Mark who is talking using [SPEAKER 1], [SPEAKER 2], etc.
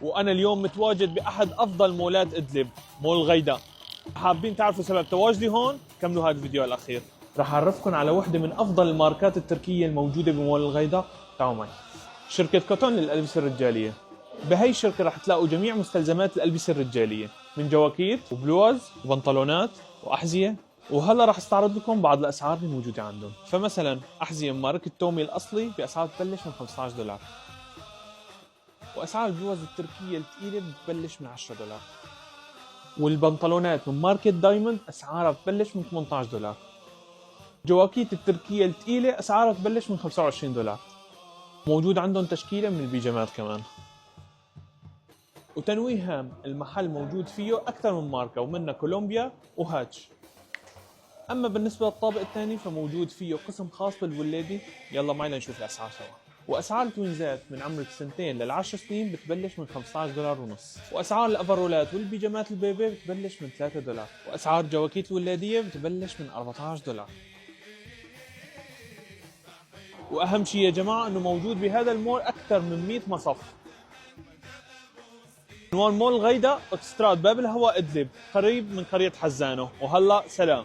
[SPEAKER 1] وأنا اليوم متواجد بأحد أفضل مولات إدلب، مول غيدا. حابين تعرفوا سبب تواجدي هون؟ كملوا هذا الفيديو الأخير. راح أعرفكم على وحدة من أفضل الماركات التركية الموجودة بمول الغيدا. تعالوا معي. شركة كوتون للألبسة الرجالية. بهي الشركة راح تلاقوا جميع مستلزمات الألبسة الرجالية، من جواكيت وبلوز وبنطلونات وأحذية. وهلا راح استعرض لكم بعض الأسعار اللي موجودة عندهم. فمثلا أحذية من ماركة تومي الأصلي بأسعار تبلش من $15، وأسعار البلوز التركية الثقيلة بتبلش من $10، والبنطلونات من ماركة دايموند أسعارها بتبلش من $18. جواكيت التركية الثقيلة أسعارها بتبلش من $25. موجود عندهم تشكيلة من البيجامات كمان. وتنويه هام، المحل موجود فيه أكثر من ماركة ومنها كولومبيا وهاتش. أما بالنسبة للطابق الثاني فموجود فيه قسم خاص بالولادي. يلا معي لنشوف الأسعار سوا. وأسعار التوينزات من عمر السنتين لل10 سنين بتبلش من $15.5، وأسعار الأفرولات والبيجامات البيبي بتبلش من $3، وأسعار جواكيت الولادية بتبلش من $14. وأهم شيء يا جماعة إنه موجود بهذا المول أكثر من 100 مصف. عنوان مول غيدا، اوتوستراد باب الهواء إدلب، قريب من قرية حزانه. وهلا سلام.